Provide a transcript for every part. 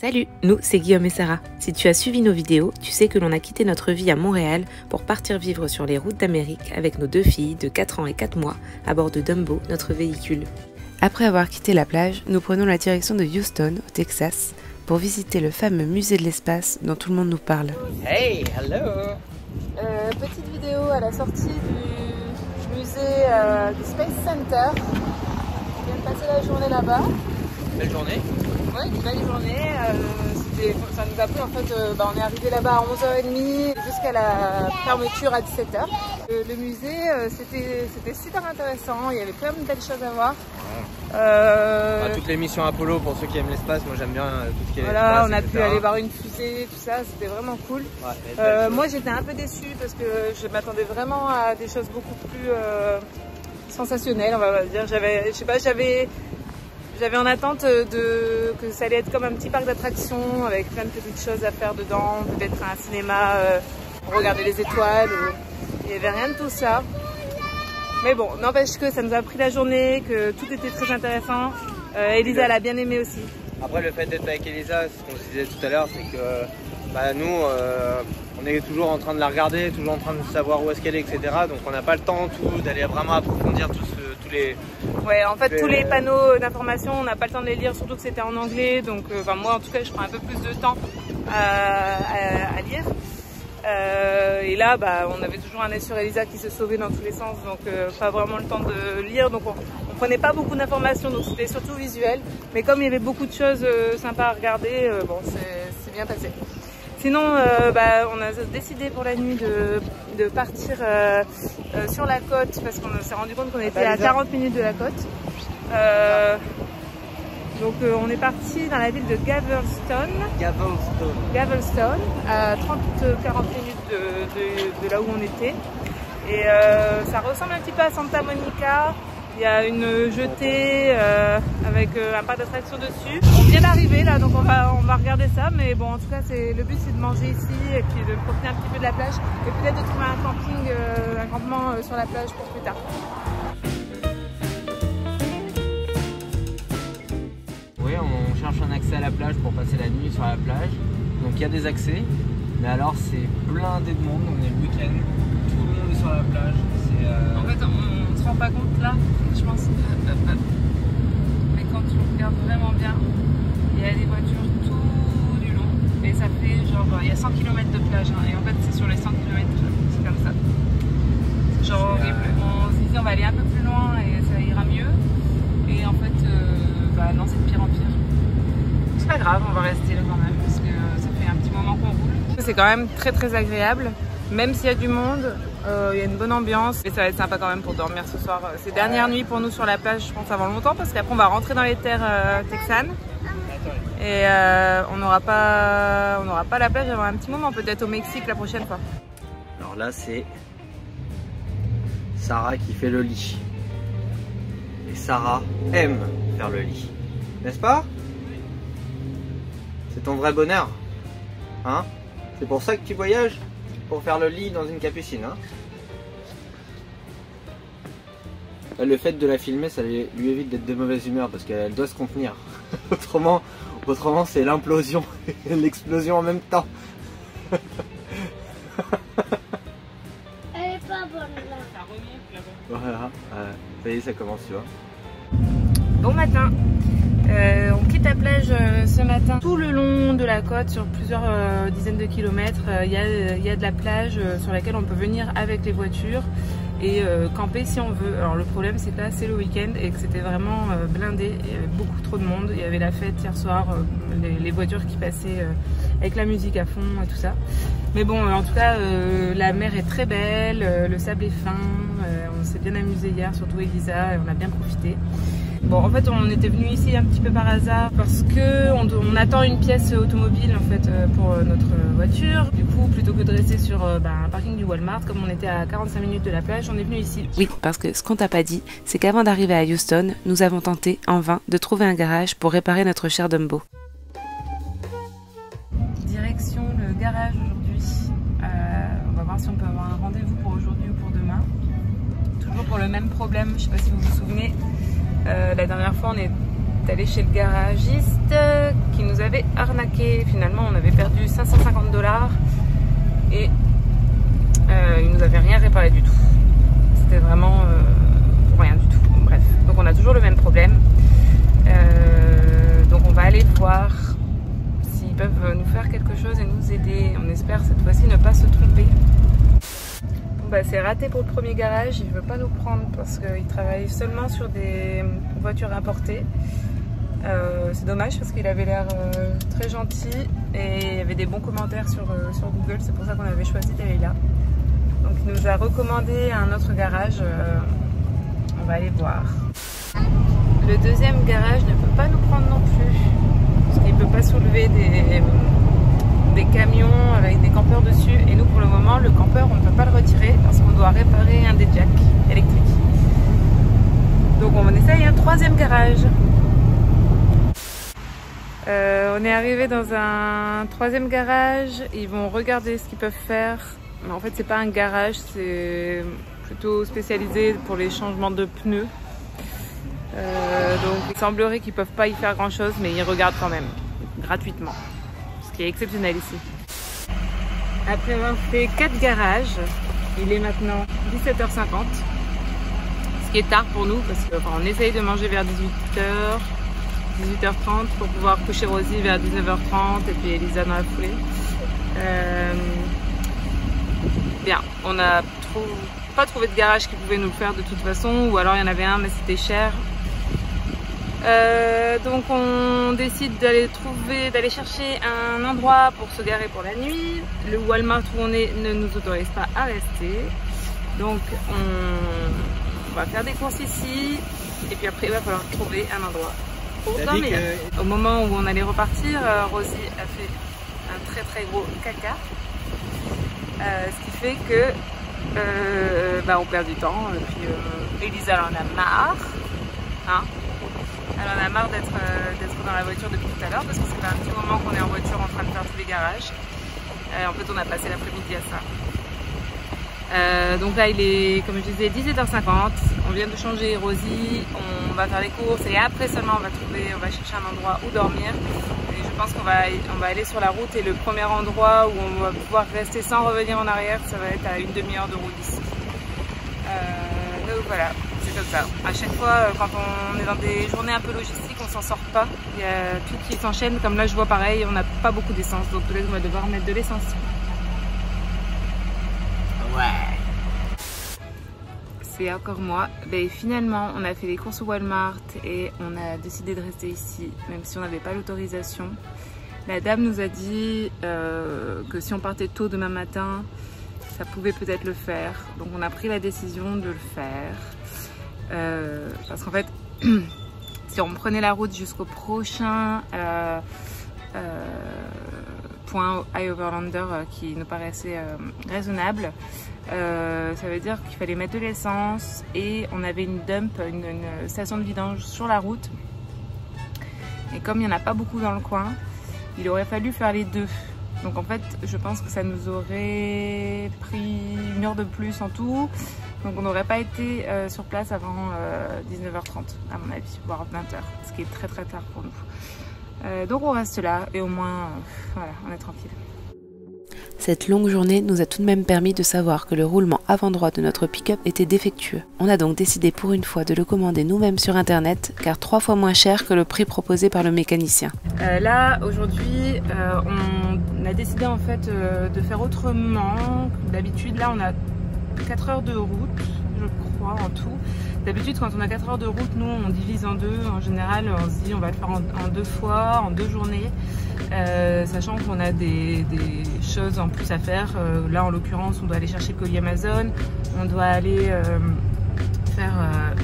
Salut, nous c'est Guillaume et Sarah. Si tu as suivi nos vidéos, tu sais que l'on a quitté notre vie à Montréal pour partir vivre sur les routes d'Amérique avec nos deux filles de 4 ans et 4 mois à bord de Dumbo, notre véhicule. Après avoir quitté la plage, nous prenons la direction de Houston, au Texas, pour visiter le fameux musée de l'espace dont tout le monde nous parle. Hey, hello! Petite vidéo à la sortie du musée du Space Center. On vient de passer la journée là-bas. Belle journée. Oui, une belle journée. Ça nous a pris en fait, on est arrivé là-bas à 11h30 jusqu'à la fermeture à 17h. Le musée, c'était super intéressant. Il y avait plein de belles choses à voir. Toutes les missions Apollo pour ceux qui aiment l'espace, moi j'aime bien tout ce qui est voilà, espace, on a etc. pu aller voir une fusée, tout ça, c'était vraiment cool. Ouais, moi j'étais un peu déçue parce que je m'attendais vraiment à des choses beaucoup plus sensationnelles, on va dire. J'avais en attente que ça allait être comme un petit parc d'attractions avec plein de petites choses à faire dedans, peut-être un cinéma pour regarder les étoiles. Il n'y avait rien de tout ça. Mais bon, n'empêche que ça nous a pris la journée, que tout était très intéressant. Elisa l'a bien aimé aussi. Après le fait d'être avec Elisa, ce qu'on se disait tout à l'heure, c'est que nous, on est toujours en train de la regarder, toujours en train de savoir où est-ce qu'elle est, etc. Donc on n'a pas le temps d'aller vraiment approfondir tous les... Ouais, en fait tous les panneaux d'information, on n'a pas le temps de les lire, surtout que c'était en anglais. Donc moi en tout cas, je prends un peu plus de temps à lire. Et là, on avait toujours un œil sur Elisa qui se sauvait dans tous les sens, donc pas vraiment le temps de lire. Donc on prenait pas beaucoup d'informations, donc c'était surtout visuel. Mais comme il y avait beaucoup de choses sympas à regarder, c'est bien passé. Sinon, on a décidé pour la nuit de partir sur la côte parce qu'on s'est rendu compte qu'on était à 40 minutes de la côte. Donc on est parti dans la ville de Galveston, à 30-40 minutes de là où on était. Et ça ressemble un petit peu à Santa Monica. Il y a une jetée avec un parc d'attractions dessus. On vient d'arriver là, donc on va regarder ça. Mais bon, en tout cas, le but c'est de manger ici et puis de profiter un petit peu de la plage. Et peut-être de trouver un campement sur la plage pour plus tard. Oui, on cherche un accès à la plage pour passer la nuit sur la plage. Donc il y a des accès, mais alors c'est blindé de monde, on est le week-end, tout le monde est sur la plage. En fait, on ne se rend pas compte là, je pense. Mais quand tu regardes vraiment bien, il y a des voitures tout du long. Et ça fait genre, il y a 100 km de plage. Et en fait, c'est sur les 100 km, c'est comme ça. C'est genre horrible. On se disait, on va aller un peu plus loin et ça ira mieux. Et en fait, non, c'est de pire en pire. C'est pas grave, on va rester là quand même, parce que ça fait un petit moment qu'on roule. C'est quand même très très agréable, même s'il y a du monde, il y a une bonne ambiance. Et ça va être sympa quand même pour dormir ce soir. C'est dernière nuit pour nous sur la plage, je pense, avant longtemps, parce qu'après on va rentrer dans les terres texanes. Et on n'aura pas la plage avant un petit moment, peut-être au Mexique la prochaine fois. Alors là, c'est Sarah qui fait le lit. Et Sarah aime faire le lit. N'est-ce pas? C'est ton vrai bonheur. Hein? C'est pour ça que tu voyages? Pour faire le lit dans une capucine, hein? Le fait de la filmer, ça lui évite d'être de mauvaise humeur parce qu'elle doit se contenir. Autrement c'est l'implosion et l'explosion en même temps. Elle est pas bonne là. Ça remonte là-bas. Voilà, ça y est, ça commence, tu vois. Bon matin, on quitte la plage ce matin. Tout le long de la côte, sur plusieurs dizaines de kilomètres, il y a de la plage sur laquelle on peut venir avec les voitures et camper si on veut. Alors le problème c'est que là c'est le week-end et que c'était vraiment blindé, il y avait beaucoup trop de monde, il y avait la fête hier soir, les voitures qui passaient avec la musique à fond et tout ça. Mais bon, en tout cas la mer est très belle, le sable est fin, on s'est bien amusé hier, surtout Elisa, et on a bien profité. Bon, en fait, on était venu ici un petit peu par hasard parce que on attend une pièce automobile en fait pour notre voiture. Du coup, plutôt que de rester sur un parking du Walmart, comme on était à 45 minutes de la plage, on est venu ici. Oui, parce que ce qu'on t'a pas dit, c'est qu'avant d'arriver à Houston, nous avons tenté, en vain, de trouver un garage pour réparer notre cher Dumbo. Direction le garage aujourd'hui. On va voir si on peut avoir un rendez-vous pour aujourd'hui ou pour demain. Toujours pour le même problème, je sais pas si vous vous souvenez. La dernière fois, on est est allé chez le garagiste qui nous avait arnaqué. Finalement, on avait perdu 550 $ et il nous avait rien réparé du tout. C'était vraiment rien du tout. Bref, donc on a toujours le même problème. Donc on va aller voir s'ils peuvent nous faire quelque chose et nous aider. On espère cette fois-ci ne pas se tromper. Bon, bah, c'est raté pour le premier garage, il ne veut pas nous prendre parce qu'il travaille seulement sur des voitures importées. C'est dommage parce qu'il avait l'air très gentil et il y avait des bons commentaires sur Google, c'est pour ça qu'on avait choisi d'aller là. Donc il nous a recommandé un autre garage, on va aller voir. Le deuxième garage ne peut pas nous prendre non plus parce qu'il ne peut pas soulever des camions avec des campeurs dessus et nous pour le moment le campeur on ne peut pas le retirer parce qu'on doit réparer un des jacks électriques. Donc on essaye un troisième garage. On est arrivé dans un troisième garage, ils vont regarder ce qu'ils peuvent faire. Mais en fait c'est pas un garage, c'est plutôt spécialisé pour les changements de pneus. Donc il semblerait qu'ils peuvent pas y faire grand chose mais ils regardent quand même, gratuitement. Ce qui est exceptionnel ici. Après avoir fait 4 garages, il est maintenant 17h50. Ce qui est tard pour nous parce qu'on essaye de manger vers 18h. 18h30 pour pouvoir coucher Rosie vers 19h30 et puis Elisa dans la foulée. Bien, on n'a pas trouvé de garage qui pouvait nous le faire de toute façon, ou alors il y en avait un mais c'était cher. Donc on décide d'aller chercher un endroit pour se garer pour la nuit. Le Walmart où on est ne nous autorise pas à rester. Donc on va faire des courses ici et puis après il va falloir trouver un endroit. Au moment où on allait repartir, Rosie a fait un très gros caca, ce qui fait que on perd du temps. Et puis Elisa elle en a marre, hein. Elle en a marre d'être dans la voiture depuis tout à l'heure parce que c'est un petit moment qu'on est en voiture en train de faire tous les garages. En fait on a passé l'après-midi à ça. Donc là il est, comme je disais, 17h50, on vient de changer Rosie, on va faire les courses et après seulement on va chercher un endroit où dormir. Et je pense qu'on va aller sur la route et le premier endroit où on va pouvoir rester sans revenir en arrière, ça va être à une demi-heure de route d'ici. Donc voilà, c'est comme ça. À chaque fois quand on est dans des journées un peu logistiques, on s'en sort pas. Il y a tout qui s'enchaîne, comme là je vois pareil, on n'a pas beaucoup d'essence, donc peut-être on va devoir mettre de l'essence. Ouais. C'est encore moi. Ben, finalement, on a fait les courses au Walmart et on a décidé de rester ici, même si on n'avait pas l'autorisation. La dame nous a dit que si on partait tôt demain matin, ça pouvait peut-être le faire. Donc on a pris la décision de le faire. Parce qu'en fait, si on prenait la route jusqu'au prochain point High Overlander qui nous paraissait raisonnable, ça veut dire qu'il fallait mettre de l'essence et on avait une dump, une station de vidange sur la route. Et comme il n'y en a pas beaucoup dans le coin, il aurait fallu faire les deux. Donc en fait, je pense que ça nous aurait pris 1 heure de plus en tout. Donc on n'aurait pas été sur place avant 19h30 à mon avis, voire 20h, ce qui est très tard pour nous. Donc on reste là et au moins voilà, on est tranquille. Cette longue journée nous a tout de même permis de savoir que le roulement avant droit de notre pick-up était défectueux. On a donc décidé pour une fois de le commander nous-mêmes sur internet, car 3 fois moins cher que le prix proposé par le mécanicien. Là aujourd'hui on a décidé en fait de faire autrement. D'habitude là on a 4 heures de route je crois en tout. D'habitude quand on a 4 heures de route, nous on divise en deux. En général on se dit on va le faire en 2 fois, en 2 journées. Sachant qu'on a des choses en plus à faire. Là en l'occurrence on doit aller chercher le colis Amazon, on doit aller faire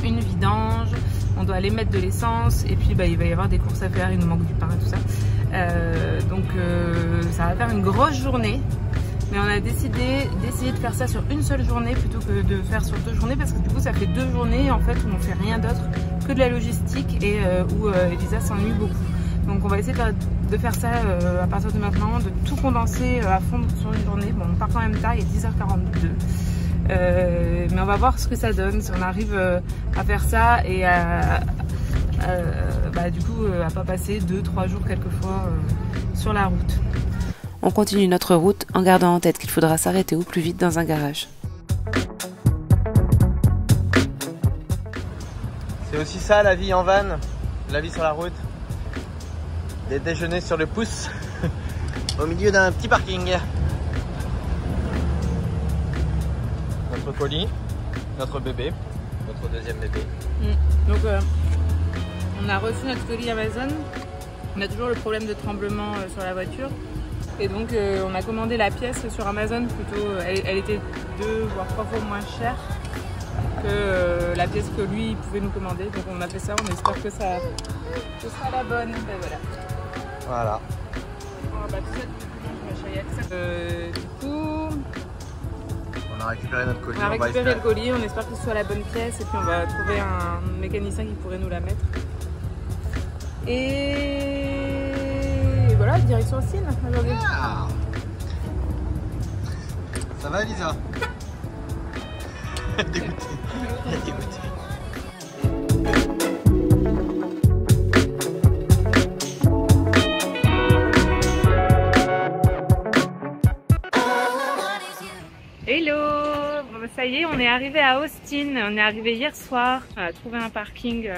une vidange, on doit aller mettre de l'essence et puis il va y avoir des courses à faire, il nous manque du pain et tout ça. Donc ça va faire une grosse journée. Mais on a décidé d'essayer de faire ça sur une seule journée plutôt que de faire sur 2 journées parce que du coup ça fait 2 journées en fait où on fait rien d'autre que de la logistique et où Elisa s'ennuie beaucoup. Donc on va essayer de faire ça à partir de maintenant, de tout condenser à fond sur une journée. Bon, on part quand même tard, il est 10h42. Mais on va voir ce que ça donne, si on arrive à faire ça et à du coup à pas passer 2-3 jours quelquefois sur la route. On continue notre route en gardant en tête qu'il faudra s'arrêter au plus vite dans un garage. C'est aussi ça la vie en van, la vie sur la route. Des déjeuners sur le pouce au milieu d'un petit parking. Notre colis, notre bébé, notre deuxième bébé. Donc on a reçu notre colis Amazon. On a toujours le problème de tremblement sur la voiture. Et donc on a commandé la pièce sur Amazon plutôt. Elle était 2 voire 3 fois moins chère que la pièce que lui il pouvait nous commander. Donc on a fait ça, on espère que ça sera la bonne. Ben voilà. Voilà. Du coup, on a récupéré notre colis. on a récupéré le colis, on espère que ce soit la bonne pièce et puis on va trouver un mécanicien qui pourrait nous la mettre. Et voilà, direction Austin aujourd'hui. Ah. Ça va Elisa? Dégoûté. Dégoûté. Hello! Bon, ça y est, on est arrivé à Austin. On est arrivé hier soir. On a trouvé un parking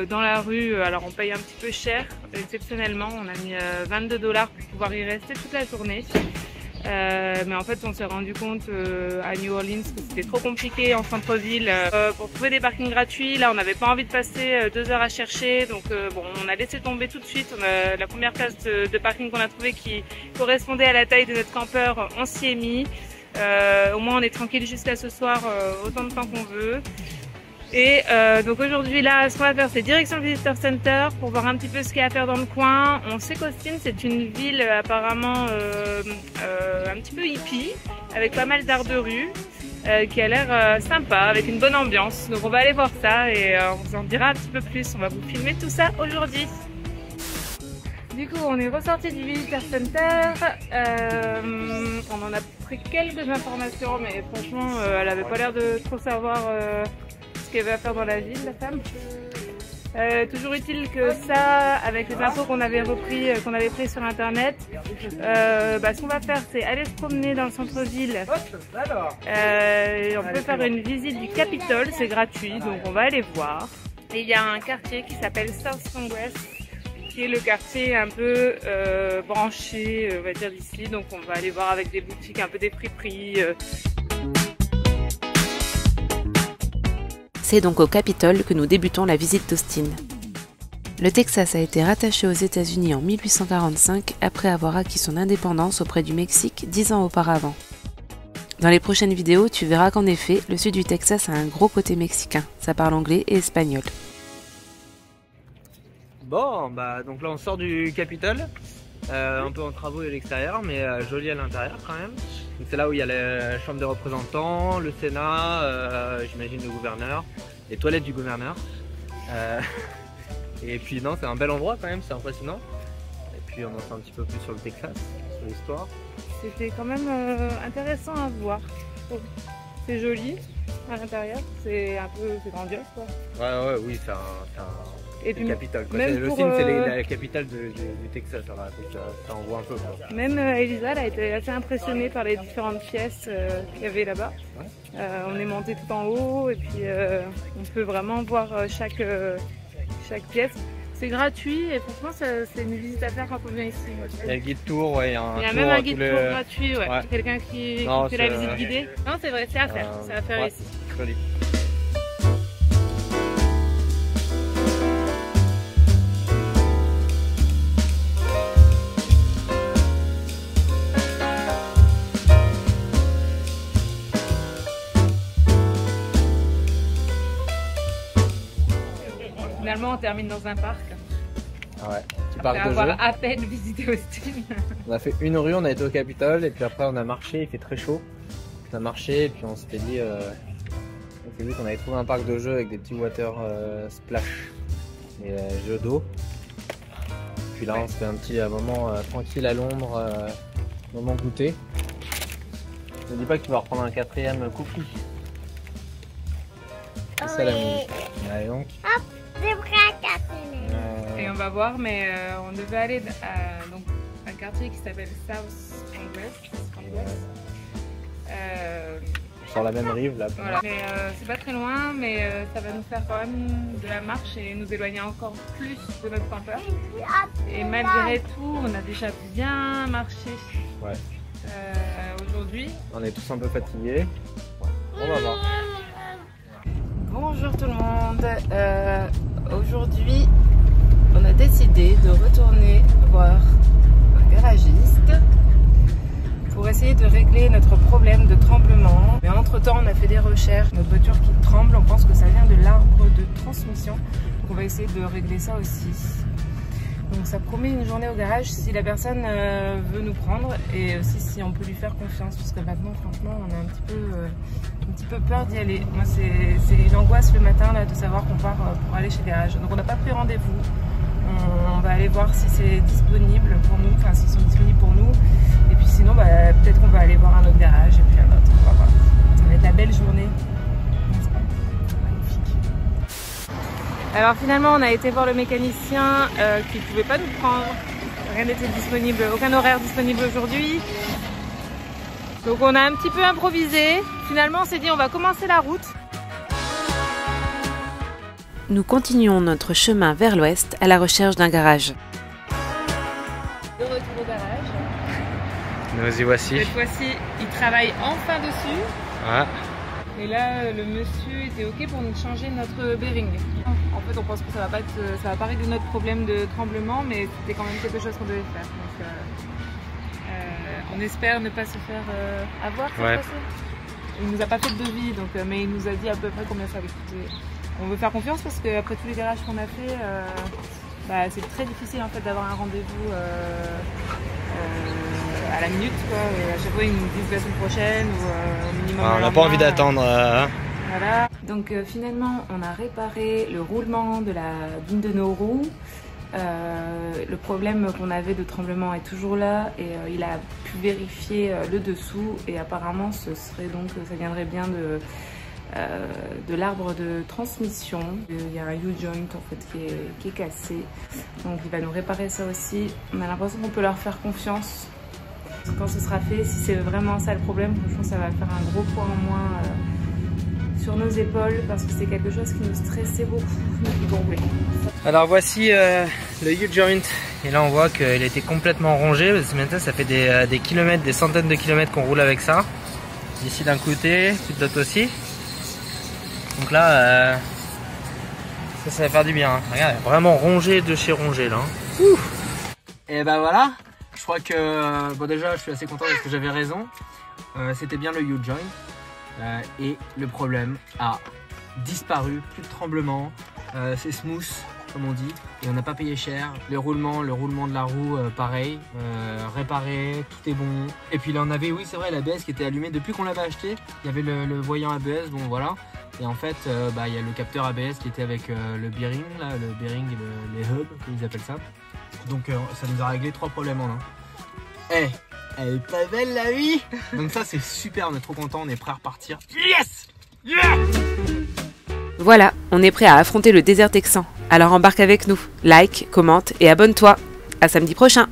dans la rue. Alors on paye un petit peu cher, exceptionnellement. On a mis $22 pour pouvoir y rester toute la journée. Mais en fait on s'est rendu compte à New Orleans que c'était trop compliqué en centre-ville pour trouver des parkings gratuits. Là on n'avait pas envie de passer 2 heures à chercher, donc bon, on a laissé tomber tout de suite. On a la première place de parking qu'on a trouvé qui correspondait à la taille de notre campeur, on s'y est mis. Au moins on est tranquille jusqu'à ce soir, autant de temps qu'on veut. Et donc aujourd'hui là, ce qu'on va faire, c'est direction le Visitor Center pour voir un petit peu ce qu'il y a à faire dans le coin. On sait qu'Austin c'est une ville apparemment un petit peu hippie, avec pas mal d'art de rue, qui a l'air sympa, avec une bonne ambiance. Donc on va aller voir ça et on vous en dira un petit peu plus. On va vous filmer tout ça aujourd'hui. Du coup, on est ressorti du Visitor Center. On en a pris quelques informations, mais franchement, elle avait pas l'air de trop savoir ce qu'elle va faire dans la ville, la femme. Toujours utile que ça, avec les infos qu'on avait pris sur internet. Ce qu'on va faire, c'est aller se promener dans le centre-ville. On peut faire une visite du Capitole, c'est gratuit, donc on va aller voir. Et il y a un quartier qui s'appelle South Congress, qui est le quartier un peu branché, on va dire, d'ici. Donc on va aller voir avec des boutiques un peu des friperies. C'est donc au Capitole que nous débutons la visite d'Austin. Le Texas a été rattaché aux États-Unis en 1845 après avoir acquis son indépendance auprès du Mexique 10 ans auparavant. Dans les prochaines vidéos, tu verras qu'en effet, le sud du Texas a un gros côté mexicain. Ça parle anglais et espagnol. Bon, donc là on sort du Capitole, un peu en travaux à l'extérieur, mais joli à l'intérieur quand même. C'est là où il y a la Chambre des représentants, le Sénat, j'imagine le gouverneur, les toilettes du gouverneur. Et puis non, c'est un bel endroit quand même, c'est impressionnant. Et puis on en sait un petit peu plus sur le Texas, sur l'histoire. C'était quand même intéressant à voir. C'est joli à l'intérieur, c'est un peu grandiose quoi. Oui, c'est un et puis, Capitole. Austin, c'est la capitale du Texas, alors, ça en voit un peu. Quoi. Même Elisa, elle a été assez impressionnée par les différentes pièces qu'il y avait là-bas. Ouais. On est monté tout en haut et puis on peut vraiment voir chaque pièce. C'est gratuit et franchement c'est une visite à faire quand on vient ici. Il y a le guide tour, il y a même un guide tour gratuit, quelqu'un qui fait la visite guidée. Non, c'est vrai, c'est à faire, ici. Joli. Finalement, on termine dans un parc. Ah ouais, petit parc de jeu. Après avoir à peine visité Austin. On a fait une rue, on a été au Capitole et puis après on a marché, il fait très chaud. On a marché et puis on s'était dit, qu'on avait trouvé un parc de jeux avec des petits water splash et jeux d'eau. Puis là on se fait un petit moment tranquille à l'ombre, moment goûter. Ne dis pas que tu vas reprendre un 4e cookie. C'est ça la musique. Allez donc. Hop, j'ai pris un va voir, mais on devait aller à donc, un quartier qui s'appelle South Springs. Sur la même rive là. Voilà. Mais c'est pas très loin, mais ça va nous faire quand même de la marche et nous éloigner encore plus de notre campeur. Et malgré tout, on a déjà bien marché aujourd'hui. On est tous un peu fatigués. On va voir. Bonjour tout le monde. Aujourd'hui, on a décidé de retourner voir un garagiste pour essayer de régler notre problème de tremblement. Mais entre temps, on a fait des recherches. Notre voiture qui tremble, on pense que ça vient de l'arbre de transmission. Donc on va essayer de régler ça aussi. Donc ça promet une journée au garage si la personne veut nous prendre et aussi si on peut lui faire confiance. Parce que maintenant, franchement, on a un petit peu peur d'y aller. Moi, c'est une angoisse le matin là, de savoir qu'on part pour aller chez le garage. Donc on n'a pas pris rendez-vous. On va aller voir si c'est disponible pour nous, enfin s'ils sont disponibles pour nous. Et puis sinon, bah, peut-être qu'on va aller voir un autre garage et puis un autre. On va voir. Ça va être la belle journée. Magnifique. Alors finalement, on a été voir le mécanicien qui ne pouvait pas nous prendre. Rien n'était disponible, aucun horaire disponible aujourd'hui. Donc on a un petit peu improvisé. Finalement, on s'est dit on va commencer la route. Nous continuons notre chemin vers l'ouest à la recherche d'un garage. De retour au garage. Nous y voici. Cette fois-ci, il travaille enfin dessus. Ouais. Et là, le monsieur était ok pour nous changer notre bearing. En fait, on pense que ça va pas régler notre problème de tremblement, mais c'était quand même quelque chose qu'on devait faire. Donc, on espère ne pas se faire avoir cette fois-ci. Il nous a pas fait de devis, donc, mais il nous a dit à peu près combien ça allait coûter. On veut faire confiance parce qu'après tous les garages qu'on a fait, c'est très difficile en fait d'avoir un rendez-vous à la minute. Quoi. À chaque fois, ils nous disent la semaine prochaine ou au minimum. On n'a pas envie d'attendre. Voilà. Donc finalement, on a réparé le roulement d'une de nos roues. Le problème qu'on avait de tremblement est toujours là et il a pu vérifier le dessous et apparemment ça viendrait bien de l'arbre de transmission. Il y a un U-joint en fait qui est cassé, donc il va nous réparer ça aussi. On a l'impression qu'on peut leur faire confiance quand ce sera fait. Si c'est vraiment ça le problème, franchement ça va faire un gros poids en moins sur nos épaules parce que c'est quelque chose qui nous stressait beaucoup. Alors voici le U-joint et là on voit qu'il était complètement rongé parce que maintenant ça fait des kilomètres, des centaines de kilomètres qu'on roule avec ça. Ici d'un côté, puis de l'autre aussi. Donc là, ça va faire du bien. Hein. Regarde, vraiment rongé de chez rongé là. Hein. Et ben voilà, je crois que bon déjà je suis assez content parce que j'avais raison. C'était bien le U-joint et le problème a disparu, plus de tremblement. C'est smooth comme on dit et on n'a pas payé cher. Le roulement de la roue pareil, réparé, tout est bon. Et puis là on avait, oui c'est vrai, l'ABS qui était allumé depuis qu'on l'avait acheté. Il y avait le voyant ABS, bon voilà. Et en fait, il y a le capteur ABS qui était avec le bearing, là, le bearing et les hubs, comme ils appellent ça. Donc ça nous a réglé 3 problèmes en un. Elle est pas belle la vie. Donc ça c'est super, on est trop content, on est prêt à repartir. Yes, yeah. Voilà, on est prêt à affronter le désert texan. Alors embarque avec nous, like, commente et abonne-toi. À samedi prochain.